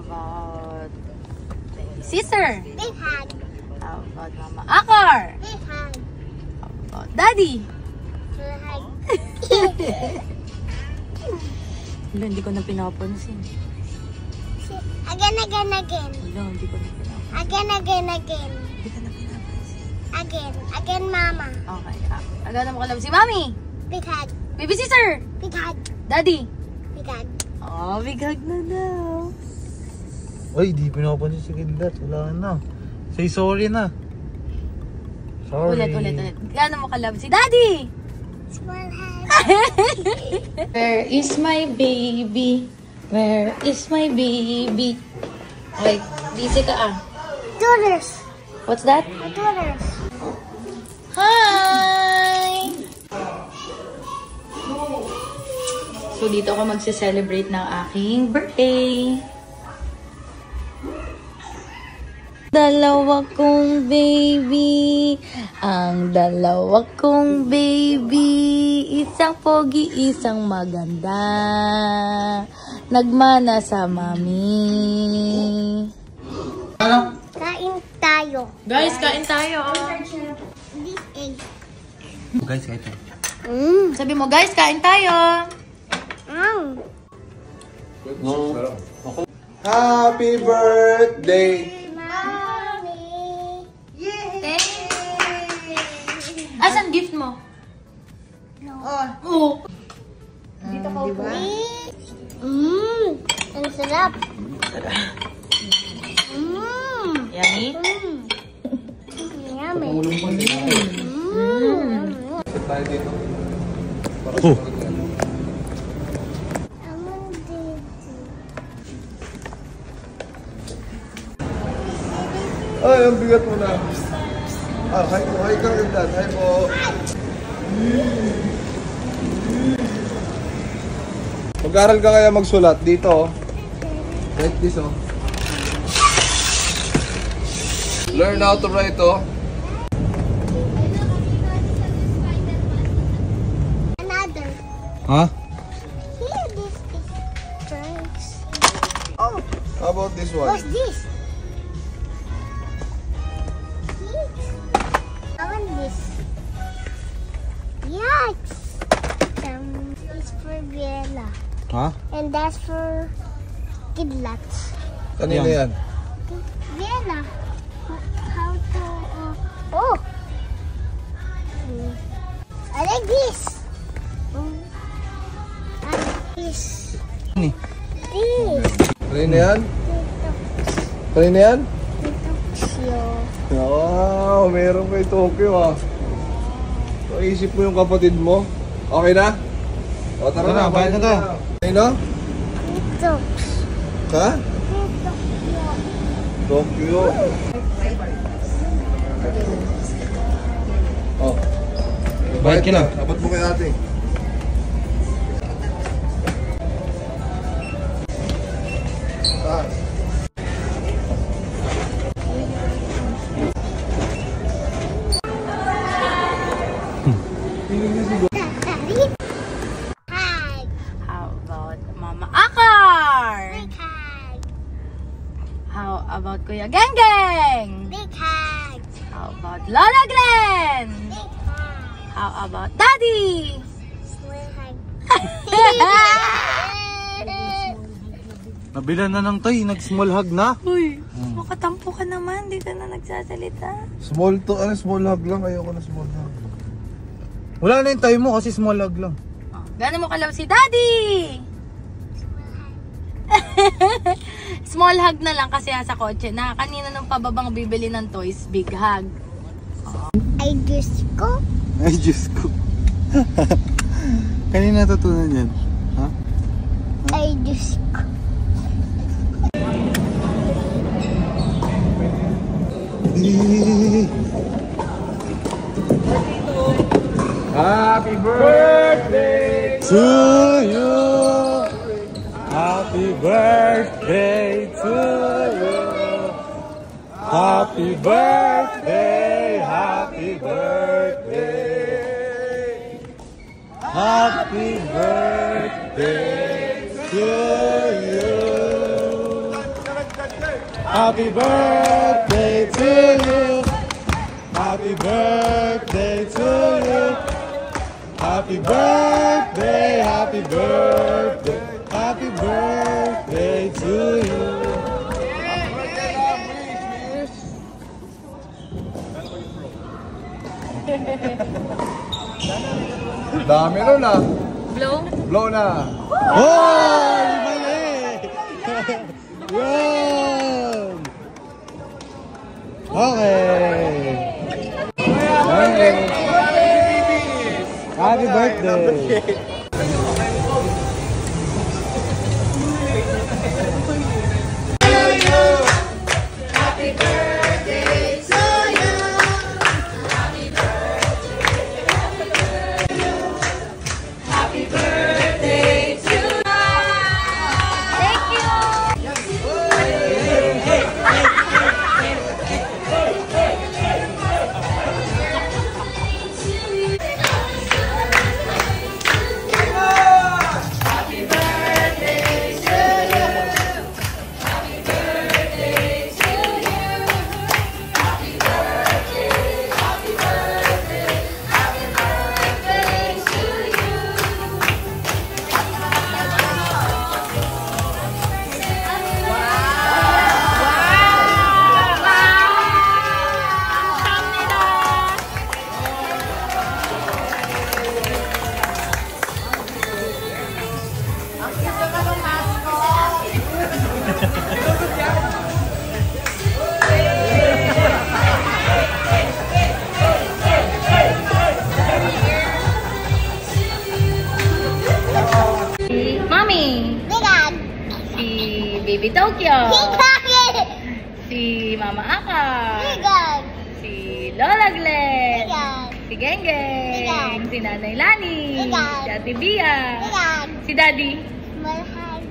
about baby sister? Big hug. How about Mama Akar? Big hug. How about Daddy? Big hug. Wala, hindi ko na pinapansin. Again. Wala, hindi ko na pinapansin. Again. Hindi ka na pinapansin. Again, Mama. Okay. Agad mo kalam si Mami. Big hug. Baby sister. Big hug. Daddy. Big hug. Oh, big hug na daw. Uy, di pinapansin si Kidlat. Wala na. Say sorry na. Sorry. Ulit. Gano'n mo kalam si Daddy? Small hug. Where is my baby? Where is my baby? Okay, busy ka ah. Daughters. What's that? My daughters. Hi! So, dito ako magse-celebrate ng aking birthday. Dalawa kong baby, ang dalawa kong baby, isang pogi, isang maganda, nagmana sa mami. Ano? Kain tayo. Guys, kain tayo. This egg. Guys, kahit tayo. Sabi mo, guys, kain tayo. No. Happy birthday! Mommy. Asan gift mo? No. Oo. Dito ka upo. Ang sarap. Yummy? Yummy. Tayo dito. Amon dito. Ay, ang bigat mo na. Hi po. Hi ka Kidlat. Hi po. Mag-aral ka kaya magsulat dito. Like this, oh. Learn how to write, oh. Another. Huh? Here, this is drinks. Oh, How about this one? what's this? I want this. Yikes. It's for Bella. Ha? And that's for Kidlat. Kanina yan? Bella. How to... oh! I like this. I like this. Ni. This. Kanina yan? Dito. Kanina yan? Dito. Wow, meron kay Tokyo, ah. Naisip mo yung kapatid mo? Okay na? O, tara na, bayad na tayo. Kanina? Dito. Ha? Dito. Tokyo. Oh. Bayad ka na. Dapat mo kay ate. Ah. Hug. How about Mama Akar? Big hug. How about Kuya Geng? Big hug. How about Lola Glenn? Big hug. How about Daddy? Small hug. Nabilan na ng tay, nag-small hug na. Uy, makatampo ka naman, di ka na nagsasalita. Small to, small hug lang. Ayoko na small hug. Wala na yung tayo mo kasi small hug lang. Oh, gano'n mo kalaw si Daddy? Small hug na lang kasi sa kotse na. Kanina nung pababang bibili ng toys, big hug. Ay, Diyos ko. Ay, Diyos ko. Kanina natutunan yan. Ha? Ay, Diyos ko. Happy birthday to you. Happy birthday to you. Happy birthday, happy birthday. Happy birthday to you. Happy birthday to you. Happy birthday to you. Happy birthday, happy birthday, happy birthday to you. Dami nun ah. Blow? Blow na. Oh! Mali! Yun! Okay. Happy birthday! Baby Tokyo, Higag! si Mama Aka, Higag! si Lola Glenn, Higag! si Genggeng, Higag! si Nanay Lani, Higag! si Ate Bia, Higag! si Daddy. Malhag!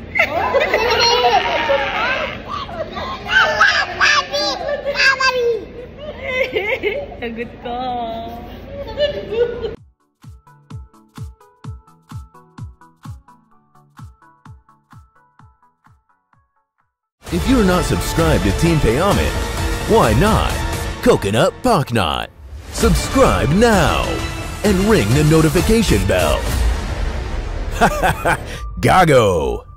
Sagot ko. If you're not subscribed to Team Payamit, why not? Coconut Pocknot. Subscribe now and ring the notification bell. Gago!